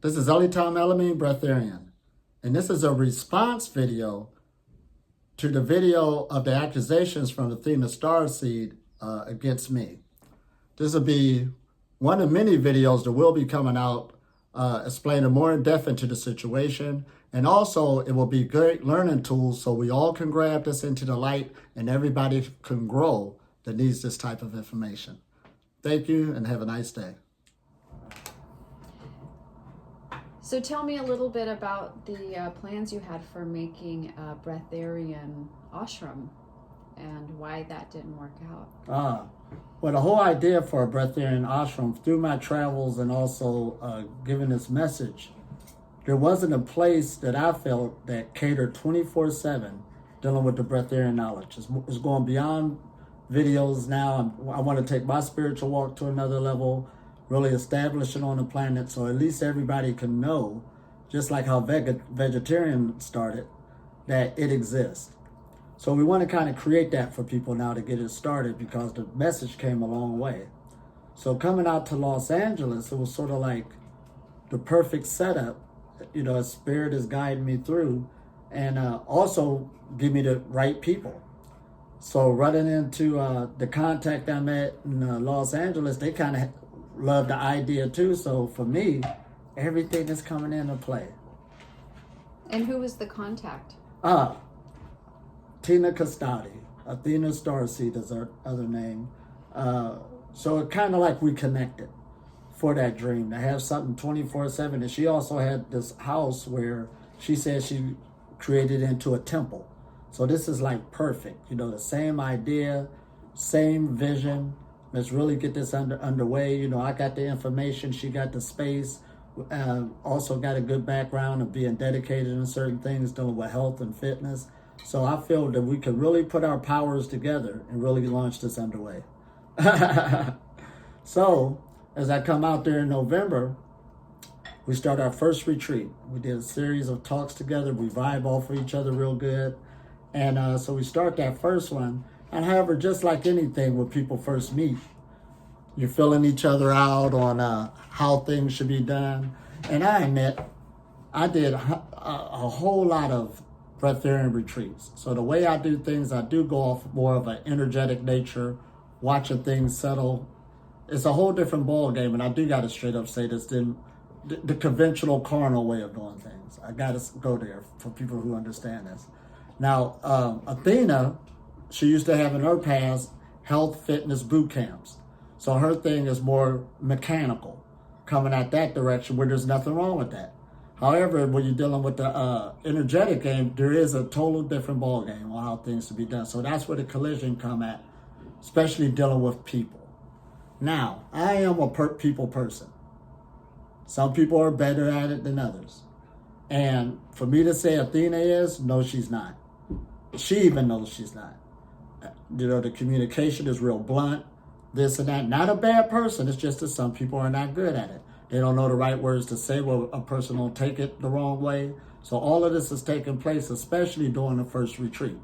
This is Elitom El-Amin Breatharian, and this is a response video to the video of the accusations from Athena StarSeed against me. This will be one of many videos that will be coming out explaining more in depth into the situation, and also it will be great learning tools so we all can grab this into the light and everybody can grow that needs this type of information. Thank you and have a nice day. So tell me a little bit about the plans you had for making a breatharian ashram and why that didn't work out. Well, the whole idea for a breatharian ashram, through my travels and also giving this message, there wasn't a place that I felt that catered 24/7 dealing with the breatharian knowledge. It's going beyond videos now. I want to take my spiritual walk to another level, really establish it on the planet so at least everybody can know, just like how vegetarian started, that it exists. So we want to kind of create that for people now to get it started because the message came a long way. So coming out to Los Angeles, it was sort of like the perfect setup. You know, a spirit is guiding me through and also give me the right people. So running into the contact I met in Los Angeles, they kind of love the idea too. So for me, everything is coming into play. And who was the contact? Tina Custodi, Athena StarSeed is her other name. So it kind of like we connected for that dream to have something 24/7. And she also had this house where she said she created into a temple. So this is like perfect, you know, the same idea, same vision. Let's really get this underway. You know, I got the information, she got the space, also got a good background of being dedicated in certain things, dealing with health and fitness. So I feel that we could really put our powers together and really launch this underway. So as I come out there in November, we start our first retreat. We did a series of talks together. We vibe off of each other real good. And so we start that first one. And however, just like anything when people first meet, you're filling each other out on how things should be done. And I admit, I did a whole lot of breatharian retreats. So the way I do things, I do go off more of an energetic nature, watching things settle. It's a whole different ball game, and I do got to straight up say this, then the conventional carnal way of doing things. I got to go there for people who understand this. Now, Athena, she used to have in her past health fitness boot camps. So her thing is more mechanical, coming at that direction where there's nothing wrong with that. However, when you're dealing with the energetic game, there is a total different ball game on how things should be done. So that's where the collision come at, especially dealing with people. Now, I am a people person. Some people are better at it than others. And for me to say Athena is, no, she's not. She even knows she's not. You know, the communication is real blunt, this and that. Not a bad person, it's just that some people are not good at it. They don't know the right words to say, well, a person don't take it the wrong way. So all of this is taking place, especially during the first retreat.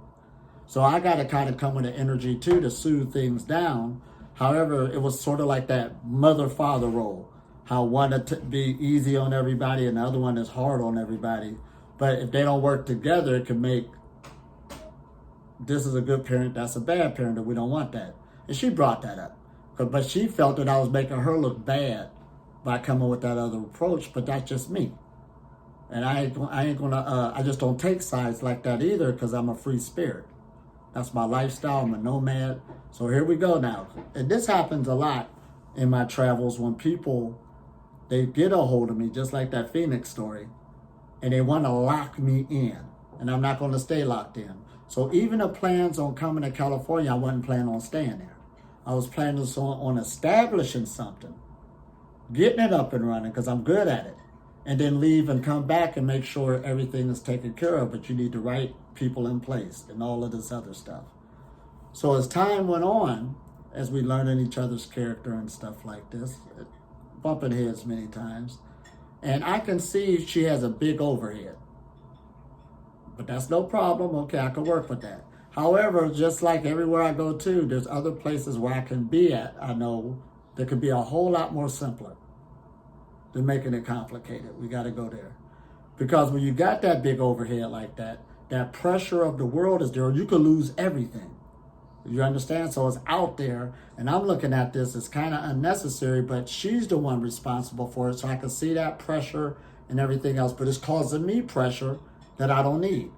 So I got to kind of come with an energy too to soothe things down. However, it was sort of like that mother-father role. How one to be easy on everybody and the other one is hard on everybody. But if they don't work together, it can make this is a good parent, that's a bad parent, and we don't want that. And she brought that up. But she felt that I was making her look bad by coming with that other approach, but that's just me. And I just don't take sides like that either because I'm a free spirit. That's my lifestyle, I'm a nomad. So here we go now. And this happens a lot in my travels when people, they get a hold of me, just like that Phoenix story, and they want to lock me in. And I'm not going to stay locked in. So even the plans on coming to California, I wasn't planning on staying there. I was planning on establishing something, getting it up and running because I'm good at it, and then leave and come back and make sure everything is taken care of, but you need the right people in place and all of this other stuff. So as time went on, as we learning each other's character and stuff like this, bumping heads many times, and I can see she has a big overhead. But that's no problem. Okay, I can work with that. However, just like everywhere I go to, there's other places where I can be at, I know, that could be a whole lot more simpler. They're making it complicated. We got to go there. Because when you got that big overhead like that, that pressure of the world is there. You could lose everything. You understand? So it's out there, and I'm looking at this as kind of unnecessary, but she's the one responsible for it. So I can see that pressure and everything else, but it's causing me pressure that I don't need.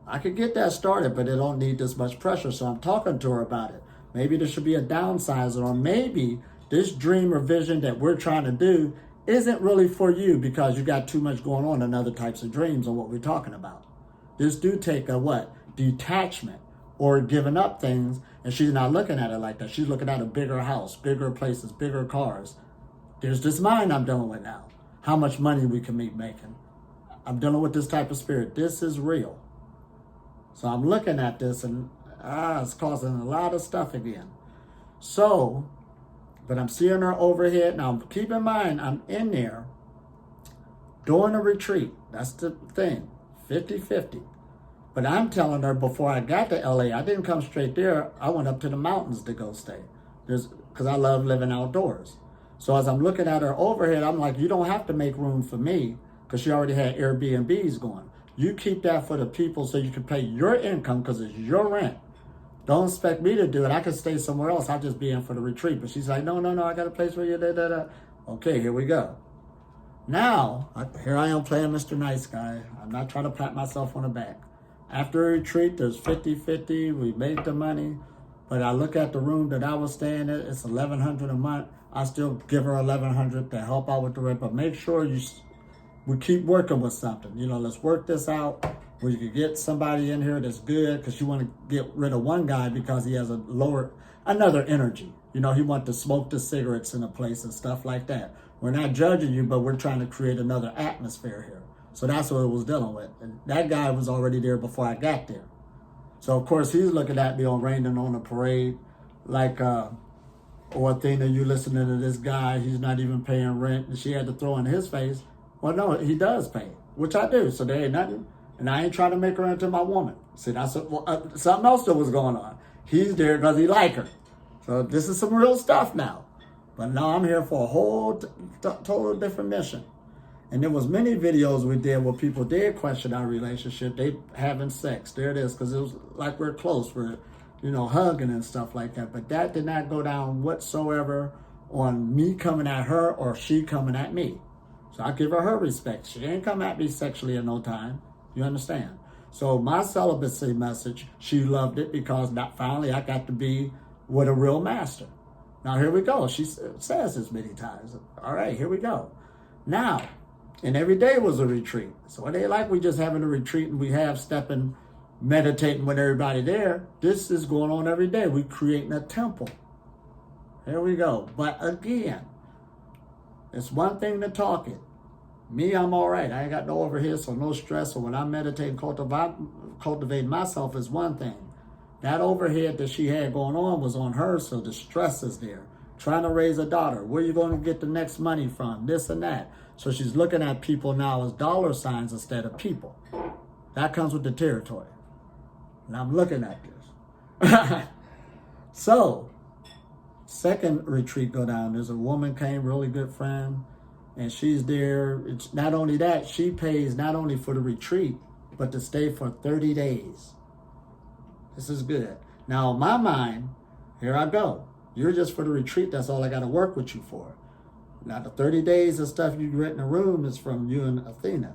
I could get that started, but it don't need this much pressure. So I'm talking to her about it. Maybe there should be a downsizing, or maybe this dream or vision that we're trying to do isn't really for you because you got too much going on in other types of dreams on what we're talking about. This do take a what? Detachment or giving up things, and she's not looking at it like that. She's looking at a bigger house, bigger places, bigger cars. There's this mind I'm dealing with now. How much money we can be making. I'm dealing with this type of spirit. This is real. So I'm looking at this and it's causing a lot of stuff again. So, but I'm seeing her overhead. Now, keep in mind, I'm in there doing a retreat. That's the thing, 50-50. But I'm telling her before I got to LA, I didn't come straight there. I went up to the mountains to go stay. Because I love living outdoors. So as I'm looking at her overhead, I'm like, you don't have to make room for me because she already had Airbnbs going. You keep that for the people so you can pay your income because it's your rent. Don't expect me to do it. I could stay somewhere else. I'll just be in for the retreat. But she's like, no, I got a place for you. Okay, here we go. Now, here I am playing Mr. Nice Guy. I'm not trying to pat myself on the back. After a retreat, there's 50-50. We made the money. But I look at the room that I was staying at. It's $1,100 a month. I still give her $1,100 to help out with the rent. But make sure we keep working with something. Let's work this out where you can get somebody in here that's good because you want to get rid of one guy because he has another energy. He wants to smoke the cigarettes in a place and stuff like that. We're not judging you, but we're trying to create another atmosphere here. So that's what it was dealing with. And that guy was already there before I got there. So, of course, he's looking at me on Raining on the Parade like, Athena, you listening to this guy, he's not even paying rent. And she had to throw in his face, well, no, he does pay, which I do. So there ain't nothing. And I ain't trying to make her into my woman. See, that's something else that was going on. He's there because he like her. So this is some real stuff now. But now I'm here for a whole total different mission. And there was many videos we did where people did question our relationship. They having sex. There it is, because it was like we're close. We're, hugging and stuff like that. But that did not go down whatsoever on me coming at her or she coming at me. So I give her respect. She ain't come at me sexually at no time. You understand? So my celibacy message, she loved it because finally I got to be with a real master. Now here we go. She says this many times. All right, here we go. Now, and every day was a retreat. So it ain't like we just having a retreat and we have stepping, meditating with everybody there. This is going on every day. We creating a temple. Here we go. But again, it's one thing to talk it. Me, I'm all right. I ain't got no overhead, so no stress. So when I meditate and cultivate myself is one thing. That overhead that she had going on was on her, so the stress is there. Trying to raise a daughter. Where you going to get the next money from? This and that. So she's looking at people now as dollar signs instead of people. That comes with the territory. And I'm looking at this. So, second retreat go down. There's a woman came, really good friend. And she's there. It's not only that, she pays not only for the retreat, but to stay for 30 days. This is good. Now, in my mind, here I go. You're just for the retreat. That's all I got to work with you for. Now, the 30 days of stuff you rent in a room is from you and Athena.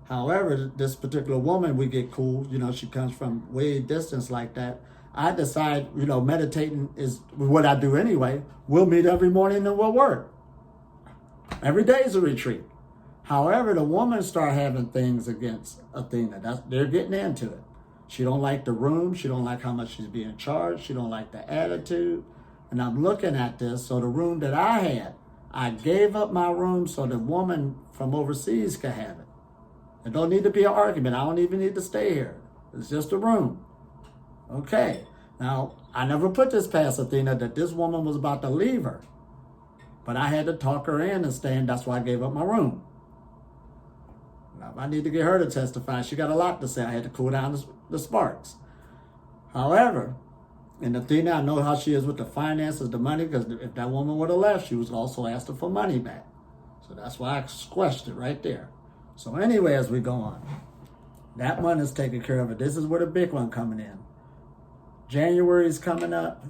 However, this particular woman, we get cool. She comes from way distance like that. I decide, meditating is what I do anyway. We'll meet every morning and we'll work. Every day is a retreat. However, the woman start having things against Athena. They're getting into it. She don't like the room. She don't like how much she's being charged. She don't like the attitude. And I'm looking at this. So the room that I had, I gave up my room so the woman from overseas could have it. It don't need to be an argument. I don't even need to stay here. It's just a room. Okay. Now, I never put this past Athena that this woman was about to leave her. But I had to talk her in and stay, and that's why I gave up my room. Now, I need to get her to testify. She got a lot to say. I had to cool down the sparks. However, and Athena, I know how she is with the finances, the money, because if that woman would have left, she was also asking for money back. So that's why I squashed it right there. So anyway, as we go on, that one is taken care of. This is where the big one coming in. January is coming up,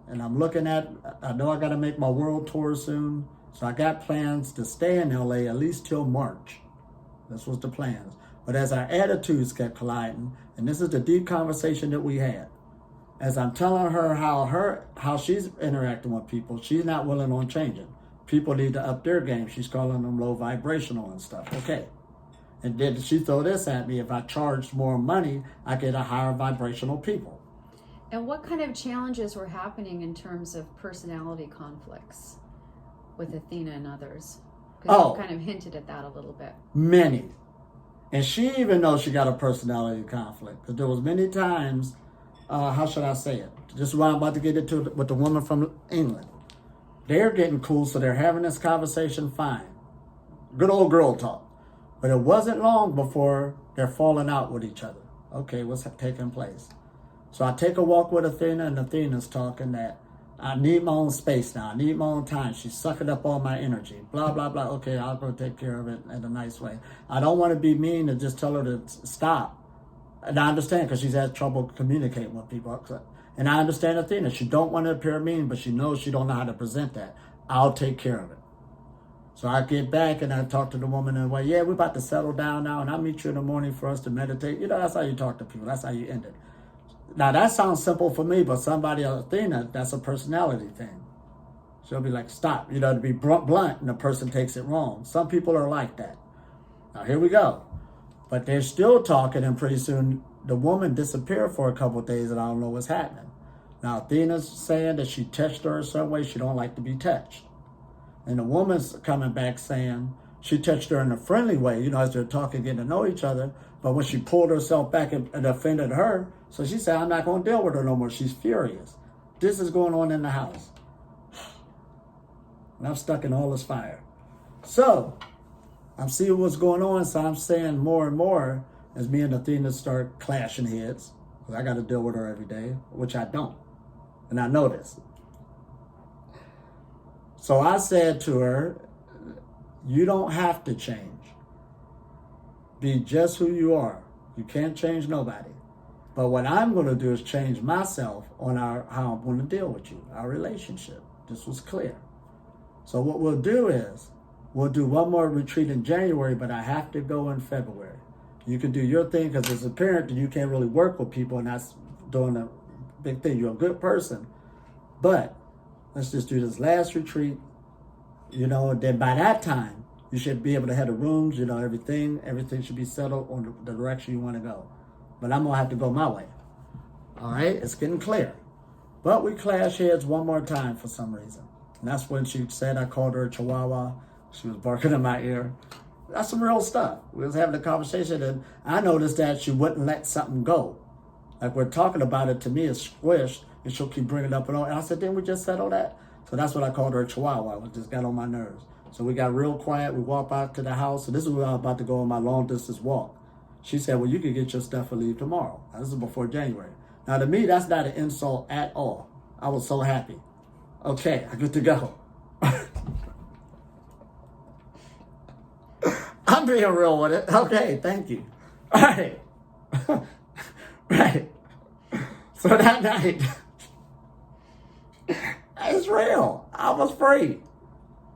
and I'm looking at, I know I got to make my world tour soon. So I got plans to stay in LA at least till March. This was the plans. But as our attitudes kept colliding, and this is the deep conversation that we had, as I'm telling her how she's interacting with people, she's not willing on changing. People need to up their game. She's calling them low vibrational and stuff. Okay. And then she throw this at me. If I charged more money, I get a higher vibrational people. And what kind of challenges were happening in terms of personality conflicts with Athena and others? Because you kind of hinted at that a little bit. Many. And she even knows she got a personality conflict. Because there was many times, how should I say it? This is what I'm about to get into with the woman from England. They're getting cool, so they're having this conversation fine. Good old girl talk. But it wasn't long before they're falling out with each other. Okay, what's taking place? So I take a walk with Athena, and Athena's talking that I need my own space now. I need my own time. She's sucking up all my energy. Blah, blah, blah. Okay, I'll go take care of it in a nice way. I don't want to be mean and just tell her to stop. And I understand because she's had trouble communicating with people. And I understand Athena. She don't want to appear mean, but she knows she don't know how to present that. I'll take care of it. So I get back and I talk to the woman and way, yeah, we're about to settle down now, and I'll meet you in the morning for us to meditate. You know, that's how you talk to people. That's how you end it. Now, that sounds simple for me, but somebody, Athena, that's a personality thing. She'll be like, stop, you know, to be blunt, and the person takes it wrong. Some people are like that. Now, here we go. But they're still talking, and pretty soon the woman disappeared for a couple of days, and I don't know what's happening. Now, Athena's saying that she touched her in some way. She don't like to be touched. And the woman's coming back saying she touched her in a friendly way, you know, as they're talking, getting to know each other. But when she pulled herself back and offended her, so she said, I'm not going to deal with her no more. She's furious. This is going on in the house. And I'm stuck in all this fire. So I'm seeing what's going on. So I'm saying more and more as me and Athena start clashing heads. Because I got to deal with her every day, which I don't. And I know this. So I said to her, you don't have to change. Be just who you are. You can't change nobody. But what I'm going to do is change myself on how I'm going to deal with you, our relationship. This was clear. So what we'll do is, we'll do one more retreat in January, but I have to go in February. You can do your thing because as a parent, you can't really work with people, and that's doing a big thing. You're a good person. But let's just do this last retreat, you know, and then by that time, you should be able to have the rooms, you know, everything should be settled on the direction you want to go. But I'm going to have to go my way. All right? It's getting clear. But we clash heads one more time for some reason. And that's when she said I called her a chihuahua. She was barking in my ear. That's some real stuff. We was having a conversation, and I noticed that she wouldn't let something go. Like we're talking about it, to me it's squished, and she'll keep bringing it up and on. And I said, didn't we just settle that? So that's what I called her a chihuahua. It just got on my nerves. So we got real quiet. We walked out to the house. And this is where I was about to go on my long distance walk. She said, well, you can get your stuff and leave tomorrow. Now, this is before January. Now, to me, that's not an insult at all. I was so happy. Okay, I get to go. I'm being real with it. Okay, thank you. All right. Right. So that night, it's real. I was free.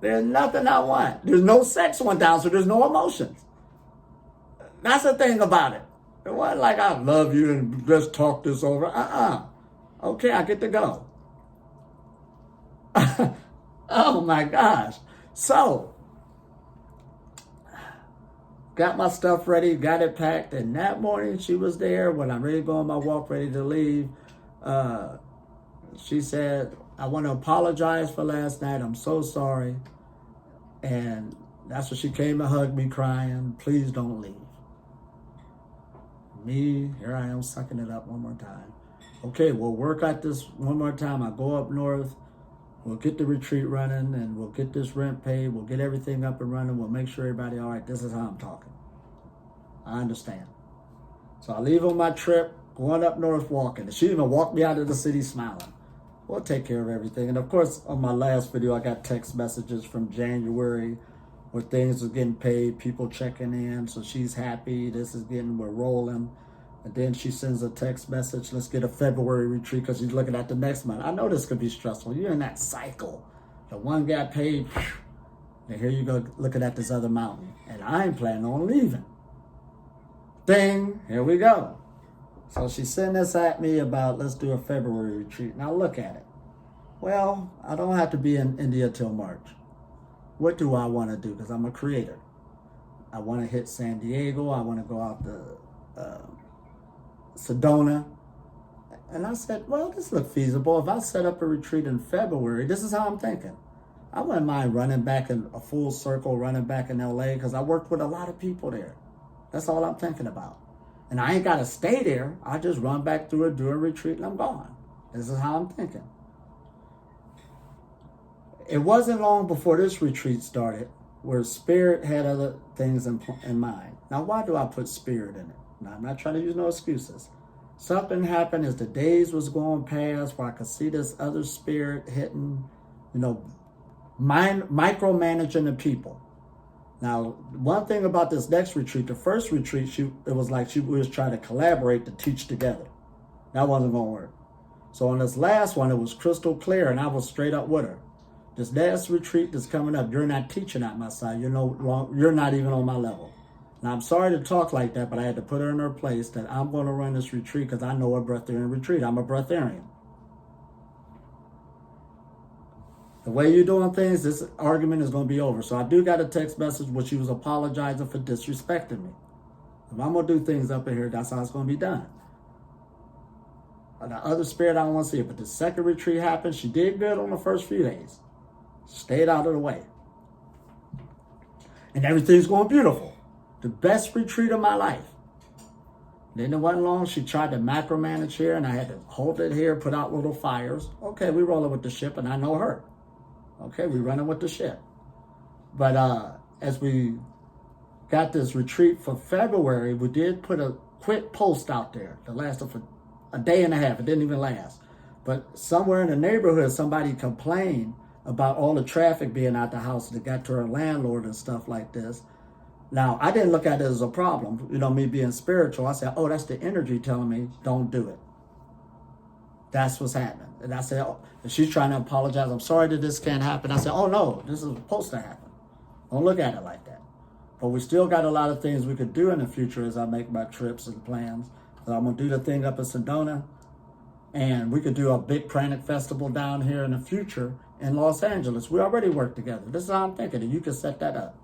There's nothing I want. There's no sex went down, so there's no emotions. That's the thing about it. It wasn't like I love you and let's talk this over. Okay, I get to go. Oh my gosh. So, got my stuff ready, got it packed, and that morning she was there when I'm ready to go on my walk, ready to leave. She said, I want to apologize for last night. I'm so sorry. And that's when she came and hugged me crying, please don't leave. Me, here I am sucking it up one more time. Okay, we'll work out this one more time. I'll go up north. We'll get the retreat running, and we'll get this rent paid. We'll get everything up and running. We'll make sure everybody, all right, this is how I'm talking. I understand. So I leave on my trip, going up north walking. And she even walked me out of the city smiling. We'll take care of everything. And of course, on my last video, I got text messages from January where things are getting paid, people checking in, so she's happy. We're rolling. And then she sends a text message, let's get a February retreat, because she's looking at the next month. I know this could be stressful. You're in that cycle. The one got paid, and here you go looking at this other mountain. And I ain't planning on leaving. Ding, here we go. So she sent this at me about, let's do a February retreat. Now look at it. Well, I don't have to be in India till March. What do I want to do? Because I'm a creator. I want to hit San Diego. I want to go out to Sedona. And I said, well, this looks feasible. If I set up a retreat in February, this is how I'm thinking. I wouldn't mind running back in a full circle, running back in LA, because I worked with a lot of people there. That's all I'm thinking about. And I ain't got to stay there. I just run back through it, do a retreat, and I'm gone. This is how I'm thinking. It wasn't long before this retreat started where Spirit had other things in mind. Now, why do I put Spirit in it? Now, I'm not trying to use no excuses. Something happened as the days was going past where I could see this other spirit hitting, micromanaging the people. Now, one thing about this next retreat, the first retreat, it was like we was trying to collaborate to teach together. That wasn't going to work. So on this last one, it was crystal clear, and I was straight up with her. This next retreat that's coming up, you're not teaching at my side. You're not even on my level. Now, I'm sorry to talk like that, but I had to put her in her place that I'm going to run this retreat because I know a breatharian retreat. I'm a breatharian. The way you're doing things, this argument is going to be over. So I do got a text message where she was apologizing for disrespecting me. If I'm going to do things up in here, that's how it's going to be done. The other spirit, I don't want to see it. But the second retreat happened. She did good on the first few days. Stayed out of the way. And everything's going beautiful. The best retreat of my life. Then it wasn't long. She tried to macromanage here, and I had to hold it here, put out little fires. Okay, we rolling with the ship, and I know her. Okay, we running with the ship. But as we got this retreat for February, we did put a quick post out there that lasted for a day and a half. It didn't even last. But somewhere in the neighborhood, somebody complained about all the traffic being out the house that got to her landlord and stuff like this. Now, I didn't look at it as a problem, me being spiritual. I said, oh, that's the energy telling me don't do it. That's what's happening. And I said, oh, and she's trying to apologize. I'm sorry that this can't happen. I said, oh, no, this is supposed to happen. Don't look at it like that. But we still got a lot of things we could do in the future as I make my trips and plans. So I'm going to do the thing up in Sedona. And we could do a big pranic festival down here in the future in Los Angeles. We already work together. This is how I'm thinking. And you can set that up.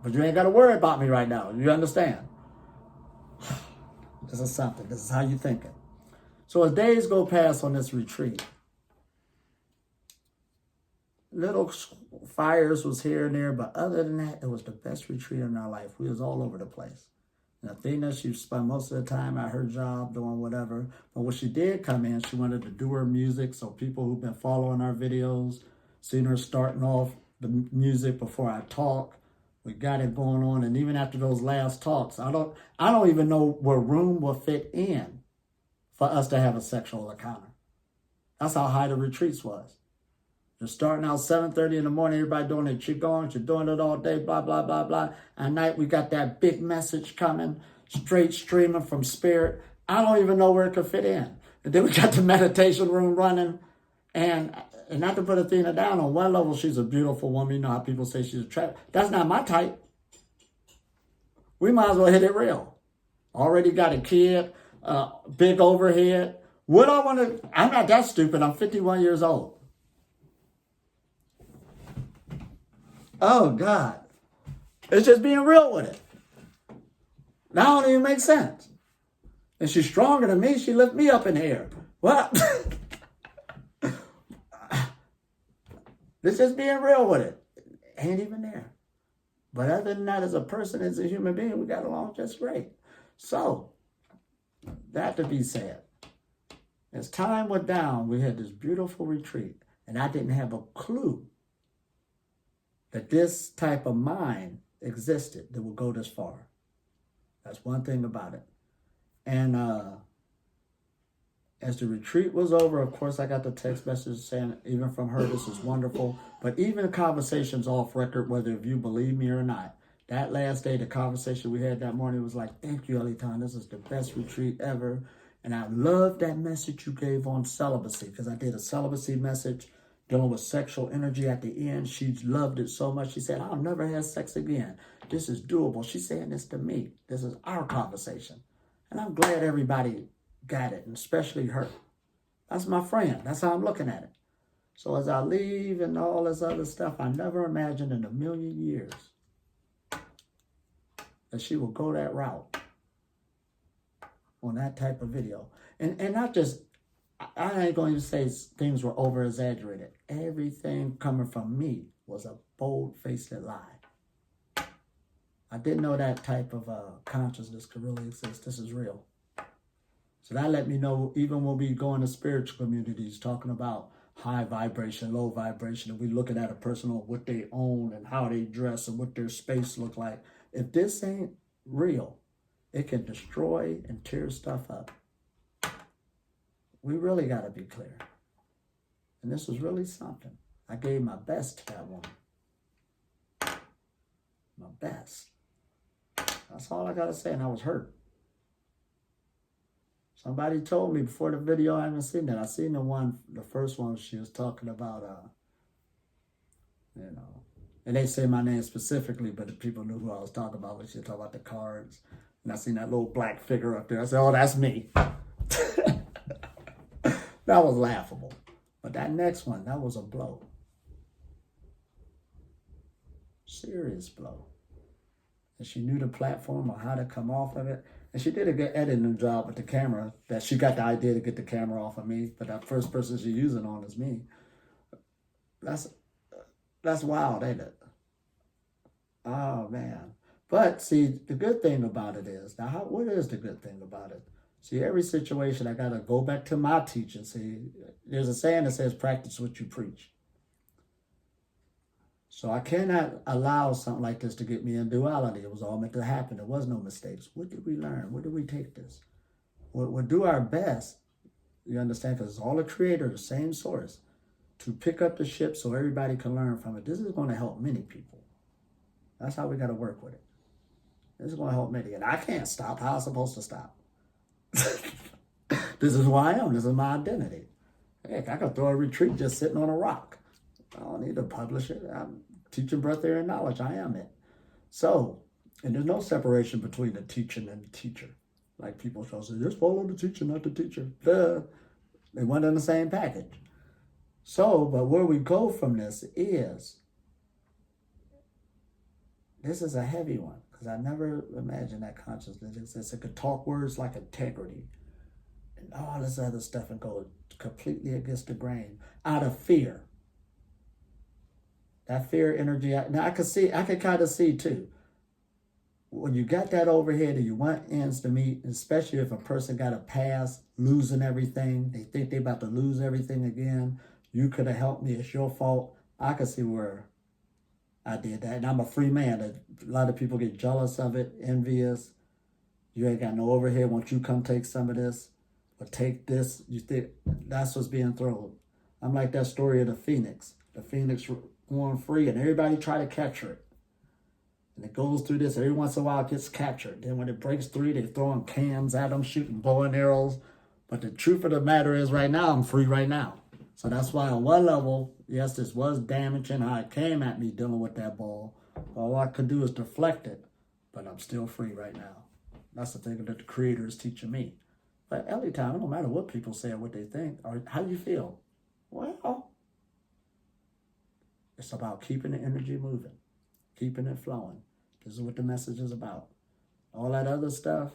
But you ain't got to worry about me right now. You understand? This is something. This is how you thinking. So as days go past on this retreat, little fires was here and there, but other than that, it was the best retreat in our life. We was all over the place. And Athena, she spent most of the time at her job doing whatever. But when she did come in, she wanted to do her music. So people who've been following our videos, seen her starting off the music before I talk. We got it going on. And even after those last talks, I don't even know where room will fit in for us to have a sexual encounter. That's how high the retreats was. You're starting out 7:30 in the morning, everybody doing it. You're doing it all day, blah, blah, blah, blah. At night, we got that big message coming, straight streaming from Spirit. I don't even know where it could fit in. And then we got the meditation room running. And not to put Athena down, on one level, she's a beautiful woman. You know how people say she's attractive. That's not my type. We might as well hit it real. Already got a kid, big overhead. What I want to, I'm not that stupid. I'm 51 years old. Oh, God. It's just being real with it. That don't even make sense. And she's stronger than me. She lift me up in the air. What? It's just being real with it. Ain't even there. But other than that, as a person, as a human being, we got along just great. So, that to be said, as time went down, we had this beautiful retreat. And I didn't have a clue that this type of mind existed that would go this far. That's one thing about it. And As the retreat was over, of course, I got the text message saying, even from her, this is wonderful. But even conversations off record, whether if you believe me or not, that last day, the conversation we had that morning was like, thank you, Elitom. This is the best retreat ever. And I love that message you gave on celibacy, because I did a celibacy message dealing with sexual energy at the end. She loved it so much. She said, I'll never have sex again. This is doable. She's saying this to me. This is our conversation. And I'm glad everybody got it, and especially her. That's my friend. That's how I'm looking at it. So as I leave and all this other stuff, I never imagined in a million years that she will go that route on that type of video. And not just, I ain't going to say things were over exaggerated. Everything coming from me was a bold-faced lie. I didn't know that type of consciousness could really exist. This is real. So that let me know, even when we go into spiritual communities talking about high vibration, low vibration, and we looking at a person on what they own and how they dress and what their space look like. If this ain't real, it can destroy and tear stuff up. We really got to be clear. And this was really something. I gave my best to that woman. My best. That's all I got to say, and I was hurt. Somebody told me before the video, I haven't seen that. I seen the first one she was talking about, and they say my name specifically, but the people knew who I was talking about when she was talking about the cards. And I seen that little black figure up there. I said, oh, that's me. That was laughable. But that next one, that was a blow. Serious blow. And she knew the platform or how to come off of it. And she did a good editing job with the camera, that she got the idea to get the camera off of me, but that first person she's using on is me. That's wild, ain't it? Oh, man. But see, the good thing about it is, now what is the good thing about it? See, every situation, I got to go back to my teaching. See, there's a saying that says, practice what you preach. So I cannot allow something like this to get me in duality. It was all meant to happen. There was no mistakes. What did we learn? Where did we take this? We'll do our best, you understand, because it's all a creator, the same source, to pick up the ship so everybody can learn from it. This is going to help many people. That's how we got to work with it. This is going to help many. And I can't stop. How am I supposed to stop? This is who I am. This is my identity. Heck, I could throw a retreat just sitting on a rock. I don't need to publish it. I'm teaching breath, air, and knowledge. I am it. So, and there's no separation between the teaching and the teacher. Like people try to say, just follow the teacher, not the teacher. Duh. They went in the same package. So, but where we go from this is a heavy one, because I never imagined that consciousness exists. It could talk words like integrity and all this other stuff and go completely against the grain out of fear. That fear energy, now I can kind of see too. When you got that overhead and you want ends to meet, especially if a person got a past losing everything, they think they about to lose everything again. You could have helped me. It's your fault. I could see where I did that. And I'm a free man. A lot of people get jealous of it, envious. You ain't got no overhead. Won't you come take some of this? Or take this? You think that's what's being thrown. I'm like that story of the phoenix. The phoenix going free and everybody try to capture it. And it goes through this. Every once in a while it gets captured. Then when it breaks through, they're throwing cans at them, shooting bow and arrows. But the truth of the matter is right now, I'm free right now. So that's why on one level, yes, this was damaging how it came at me dealing with that ball. All I could do is deflect it, but I'm still free right now. That's the thing that the creator is teaching me. But Elitom, it don't matter what people say or what they think or how you feel. Well, it's about keeping the energy moving, keeping it flowing. This is what the message is about. All that other stuff,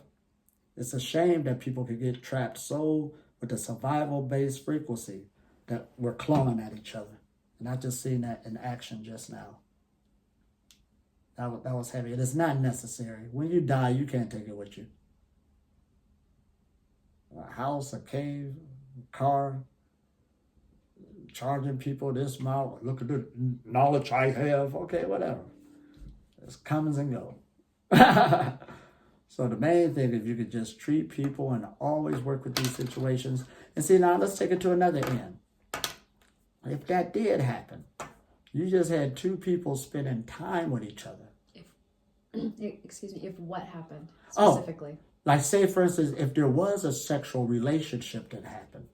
it's a shame that people could get trapped so with the survival-based frequency that we're clawing at each other. And I just seen that in action just now. That was heavy. It is not necessary. When you die, you can't take it with you. A house, a cave, a car, charging people this amount, look at the knowledge I have. Okay, whatever. It comes and go. So the main thing is you could just treat people and always work with these situations. And see, now let's take it to another end. If that did happen, you just had two people spending time with each other. Excuse me, if what happened specifically? Like say, for instance, if there was a sexual relationship that happened,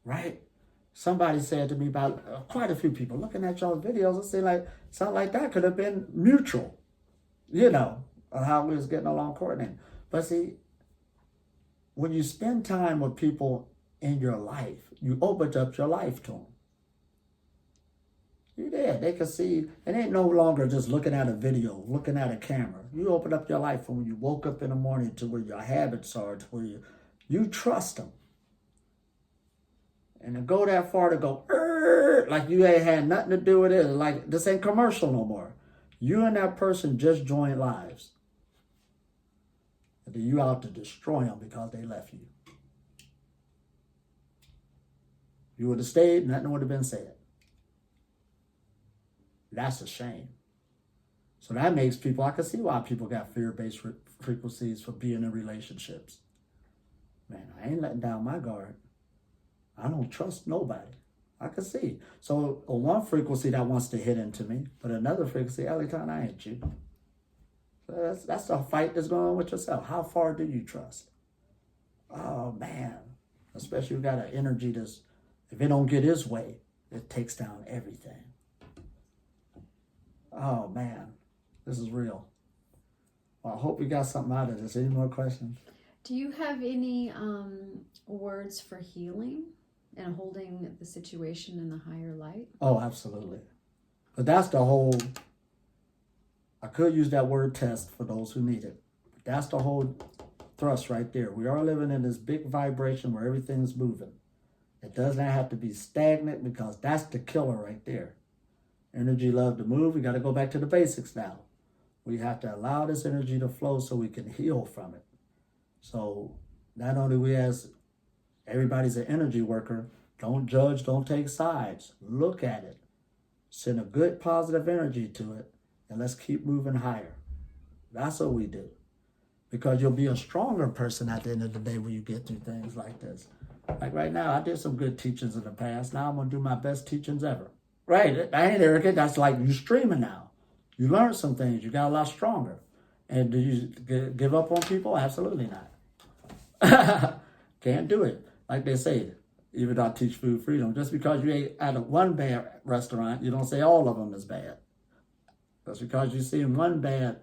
right? Somebody said to me about quite a few people looking at y'all videos and saying like something like that could have been mutual, on how we was getting along coordinating. But see, when you spend time with people in your life, you opened up your life to them. You did. They could see. It ain't no longer just looking at a video, looking at a camera. You open up your life from when you woke up in the morning to where your habits are, to where you trust them. And to go that far to go, like you ain't had nothing to do with it. Like this ain't commercial no more. You and that person just joined lives. And then you out to destroy them because they left you. You would have stayed, nothing would have been said. That's a shame. So that makes people, I can see why people got fear-based frequencies for being in relationships. Man, I ain't letting down my guard. I don't trust nobody. I can see. So on one frequency that wants to hit into me, but another frequency, Elitom, I ain't you. So that's a fight that's going on with yourself. How far do you trust? Oh, man. Especially you got an energy that's, if it don't get its way, it takes down everything. Oh, man. This is real. Well, I hope we got something out of this. Any more questions? Do you have any words for healing and holding the situation in the higher light? Oh, absolutely. But that's the whole, I could use that word test for those who need it. But that's the whole thrust right there. We are living in this big vibration where everything's moving. It does not have to be stagnant because that's the killer right there. Energy love to move. We got to go back to the basics now. We have to allow this energy to flow so we can heal from it. So not only we as everybody's an energy worker, don't judge, don't take sides. Look at it. Send a good positive energy to it, and let's keep moving higher. That's what we do. Because you'll be a stronger person at the end of the day when you get through things like this. Like right now, I did some good teachings in the past. Now I'm going to do my best teachings ever. Right? I ain't arrogant. That's like you streaming now. You learned some things. You got a lot stronger. And do you give up on people? Absolutely not. Can't do it. Like they say, even though I teach food freedom, just because you ate at one bad restaurant, you don't say all of them is bad. Just because you see one bad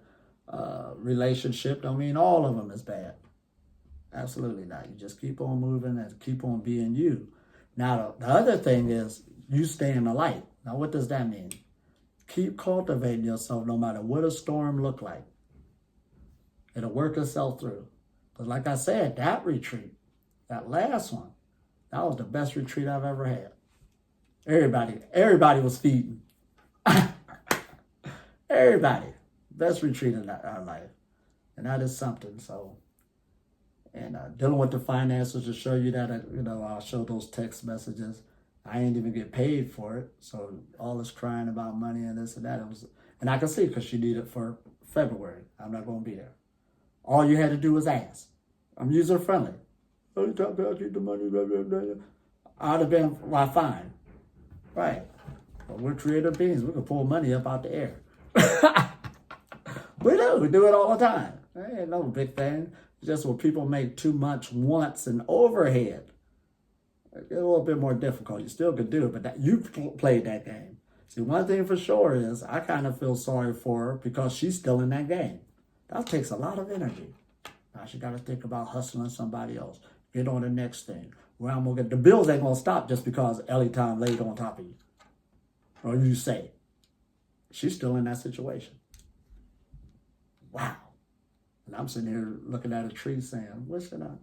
relationship don't mean all of them is bad. Absolutely not. You just keep on moving and keep on being you. Now, the other thing is you stay in the light. Now, what does that mean? Keep cultivating yourself no matter what a storm look like. It'll work itself through. Because like I said, that retreat, that last one, that was the best retreat I've ever had. Everybody was feeding. Everybody. Best retreat in our life. And that is something. So, and dealing with the finances to show you that, I'll show those text messages. I ain't even get paid for it. So all this crying about money and this and that. And I can see because she needed it for February. I'm not going to be there. All you had to do was ask. I'm user friendly. Every time I need the money, blah, blah, blah. I'd have been, well, fine. Right. But we're creative beings. We can pull money up out the air. We do it all the time. It ain't no big thing. It's just when people make too much once and overhead. It's a little bit more difficult. You still could do it, but you played that game. See, one thing for sure is I kind of feel sorry for her because she's still in that game. That takes a lot of energy. Now she got to think about hustling somebody else. Get on the next thing. Where I'm gonna get the bills ain't gonna stop just because Elitom laid on top of you, or you say. She's still in that situation. Wow. And I'm sitting here looking at a tree saying, what's the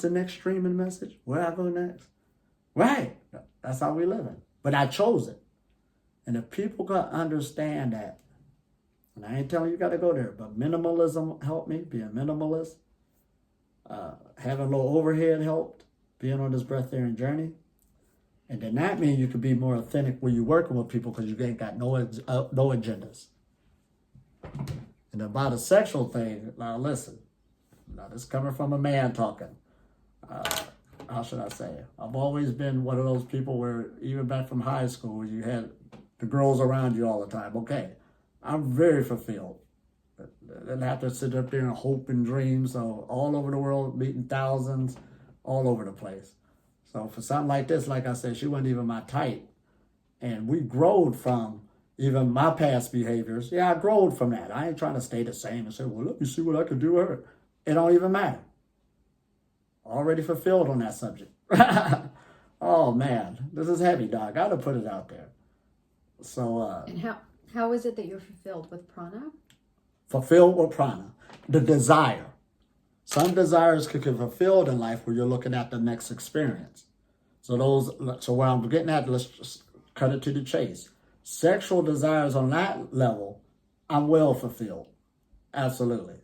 next streaming message? Where I go next? Right. That's how we living. But I chose it. And if people can understand that, and I ain't telling you got to go there, but minimalism helped me, being minimalist. Having low overhead helped, being on this breatharian journey. And then that means you can be more authentic when you're working with people because you ain't got no agendas. And about a sexual thing, now listen, now this is coming from a man talking. How should I say? I've always been one of those people where, even back from high school, you had the girls around you all the time. Okay, I'm very fulfilled. I didn't have to sit up there and hope and dream. So all over the world, meeting thousands, all over the place. So for something like this, like I said, she wasn't even my type. And we growed from even my past behaviors. Yeah, I growed from that. I ain't trying to stay the same and say, well, let me see what I can do with her. It don't even matter. Already fulfilled on that subject. Oh, man. This is heavy, dog. Got to put it out there. So, and how is it that you're fulfilled with prana? Fulfilled with prana. The desire. Some desires could get fulfilled in life where you're looking at the next experience. So where I'm getting at, let's just cut it to the chase. Sexual desires on that level, I'm well fulfilled. Absolutely.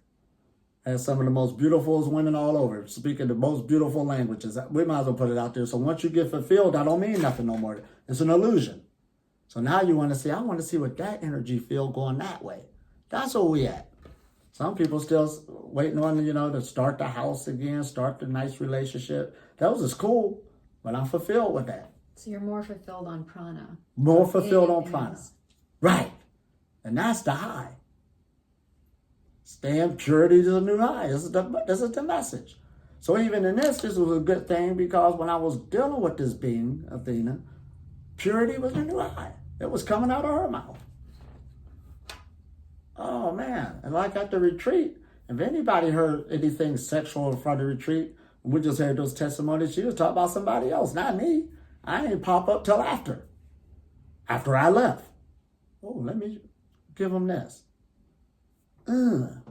And some of the most beautiful women all over, speaking the most beautiful languages. We might as well put it out there. So once you get fulfilled, that don't mean nothing no more. It's an illusion. So now you want to see, I want to see what that energy feel going that way. That's where we at. Some people still waiting on, to start the house again, start the nice relationship. Those is cool, but I'm fulfilled with that. So you're more fulfilled on prana. More fulfilled on prana. Right. And that's the high. Stay in purity to the new high. This is the message. So even in this was a good thing, because when I was dealing with this being, Athena, purity was the new high. It was coming out of her mouth. Oh, man. And like at the retreat, if anybody heard anything sexual in front of the retreat, we just heard those testimonies, she was talking about somebody else, not me. I didn't pop up till after I left. Oh, let me give them this. And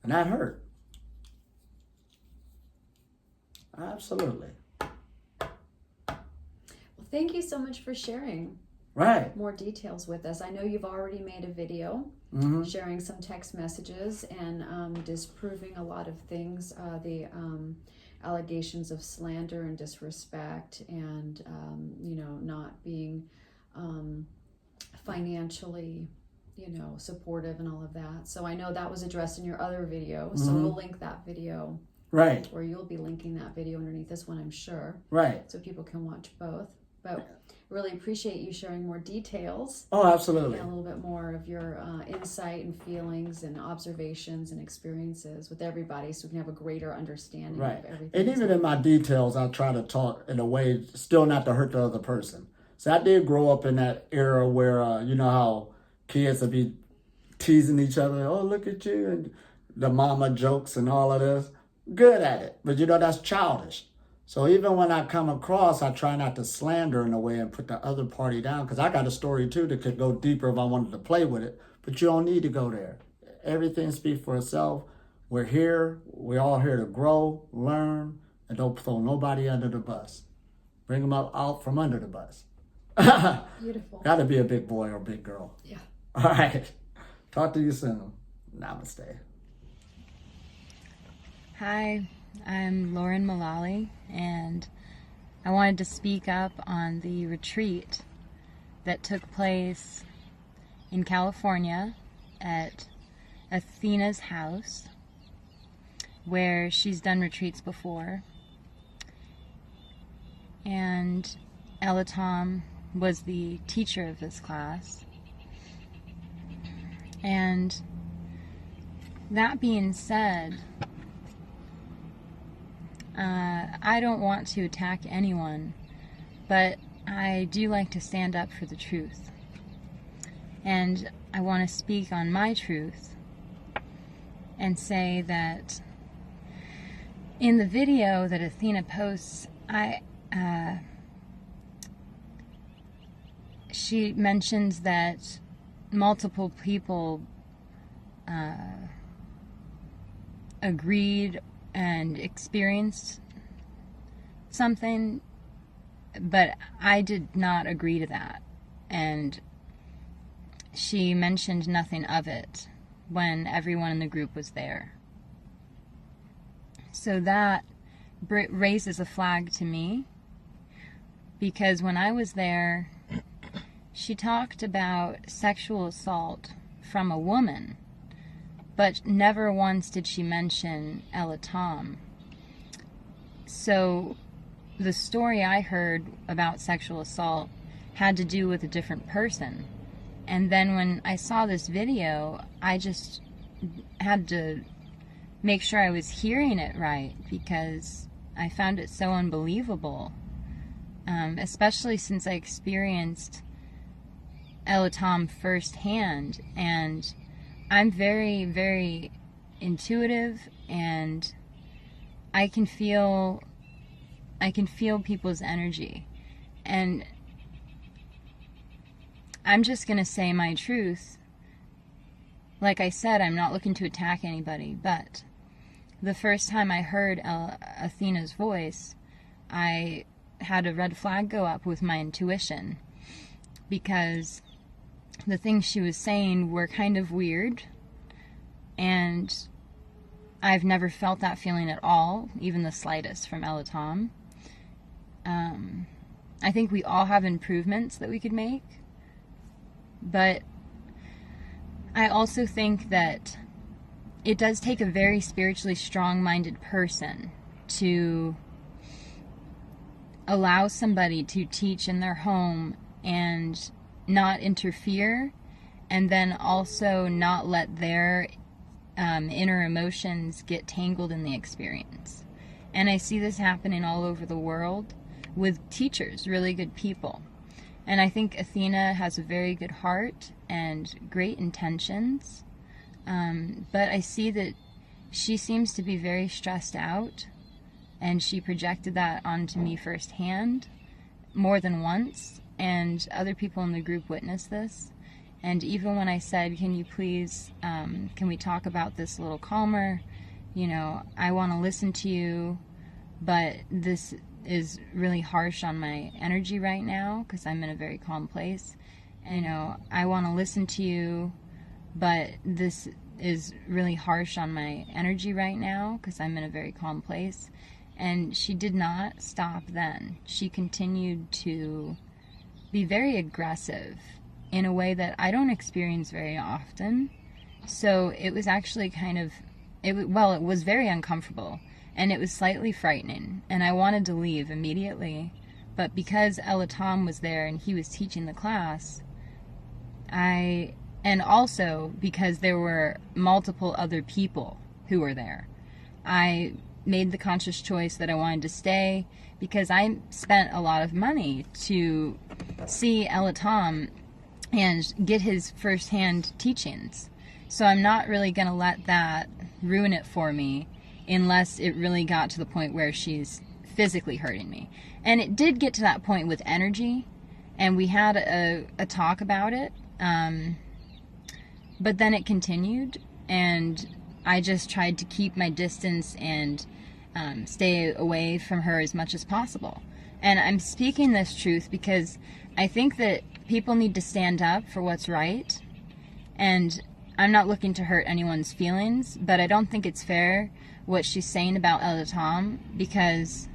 that hurt. Absolutely. Well, thank you so much for sharing. Right. More details with us. I know you've already made a video sharing some text messages and disproving a lot of things, the allegations of slander and disrespect, and not being financially supportive and all of that. So I know that was addressed in your other video, so we'll link that video. Right. Or you'll be linking that video underneath this one, I'm sure. Right. So people can watch both. But really appreciate you sharing more details. Oh, absolutely. And a little bit more of your insight and feelings and observations and experiences with everybody, so we can have a greater understanding of everything. And even in my details, I try to talk in a way still not to hurt the other person. So I did grow up in that era where, you know how kids would be teasing each other. Oh, look at you. And the mama jokes and all of this. Good at it. But, that's childish. So even when I come across, I try not to slander in a way and put the other party down, because I got a story too that could go deeper if I wanted to play with it. But you don't need to go there. Everything speaks for itself. We're here. We're all here to grow, learn, and don't throw nobody under the bus. Bring them out from under the bus. Beautiful. Got to be a big boy or a big girl. Yeah. All right. Talk to you soon. Namaste. Hi, I'm Lauren Mullally, and I wanted to speak up on the retreat that took place in California at Athena's house, where she's done retreats before. And Elitom was the teacher of this class. And that being said, I don't want to attack anyone, but I do like to stand up for the truth. And I want to speak on my truth and say that in the video that Athena posts, she mentions that multiple people agreed and experienced something, but I did not agree to that. And she mentioned nothing of it when everyone in the group was there. So that raises a flag to me, because when I was there, she talked about sexual assault from a woman, but never once did she mention Elitom. So the story I heard about sexual assault had to do with a different person. And then when I saw this video, I just had to make sure I was hearing it right, because I found it so unbelievable, especially since I experienced Elitom firsthand. And I'm very, very intuitive, and I can feel people's energy. And I'm just going to say my truth. Like I said, I'm not looking to attack anybody, but the first time I heard Athena's voice, I had a red flag go up with my intuition, because the things she was saying were kind of weird, and I've never felt that feeling at all, even the slightest, from Elitom. I think we all have improvements that we could make, but I also think that it does take a very spiritually strong-minded person to allow somebody to teach in their home and not interfere, and then also not let their inner emotions get tangled in the experience. And I see this happening all over the world with teachers, really good people. And I think Athena has a very good heart and great intentions, but I see that she seems to be very stressed out, and she projected that onto me firsthand more than once, and other people in the group witnessed this. And even when I said, can you please, can we talk about this a little calmer? You know, I want to listen to you, but this is really harsh on my energy right now because I'm in a very calm place. And, you know, I want to listen to you, but this is really harsh on my energy right now because I'm in a very calm place. And she did not stop then. She continued to be very aggressive in a way that I don't experience very often. So it was actually kind of, it was very uncomfortable, and it was slightly frightening, and I wanted to leave immediately. But because Elitom was there and he was teaching the class, and also because there were multiple other people who were there, I made the conscious choice that I wanted to stay, because I spent a lot of money to see Elitom and get his first-hand teachings. So I'm not really going to let that ruin it for me unless it really got to the point where she's physically hurting me. And it did get to that point with energy, and we had a talk about it, but then it continued, and I just tried to keep my distance and stay away from her as much as possible. And I'm speaking this truth because I think that people need to stand up for what's right, and I'm not looking to hurt anyone's feelings, but I don't think it's fair what she's saying about Elitom, because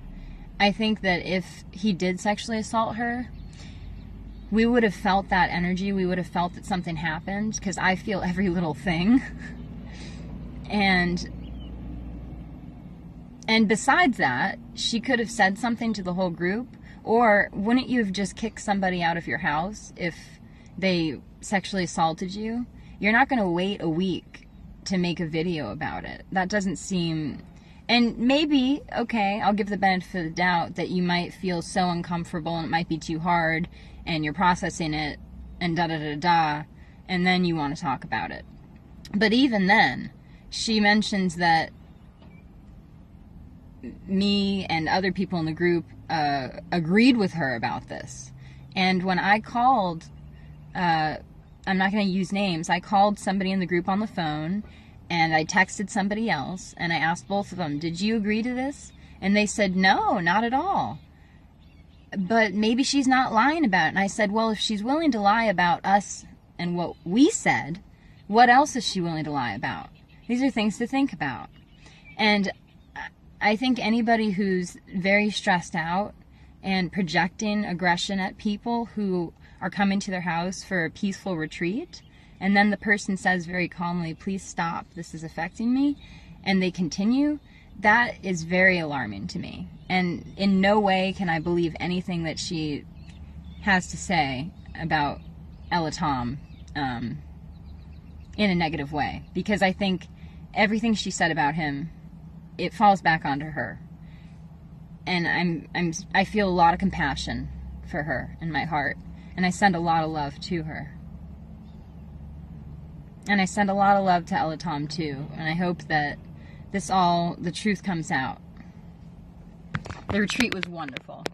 I think that if he did sexually assault her, we would have felt that energy, we would have felt that something happened, because I feel every little thing. And besides that, she could have said something to the whole group, or wouldn't you have just kicked somebody out of your house if they sexually assaulted you? You're not going to wait a week to make a video about it. That doesn't seem... And maybe, okay, I'll give the benefit of the doubt that you might feel so uncomfortable and it might be too hard and you're processing it and da-da-da-da, and then you want to talk about it. But even then, she mentions that me and other people in the group agreed with her about this. And when I called, I'm not going to use names, I called somebody in the group on the phone, and I texted somebody else, and I asked both of them, did you agree to this? And they said, no, not at all. But maybe she's not lying about it. And I said, well, if she's willing to lie about us and what we said, what else is she willing to lie about? These are things to think about. And I think anybody who's very stressed out and projecting aggression at people who are coming to their house for a peaceful retreat, and then the person says very calmly, please stop, this is affecting me, and they continue, that is very alarming to me. And in no way can I believe anything that she has to say about Elitom in a negative way, because I think everything she said about him, it falls back onto her. And I feel a lot of compassion for her in my heart, and I send a lot of love to her. And I send a lot of love to Elitom too, and I hope that the truth comes out. The retreat was wonderful.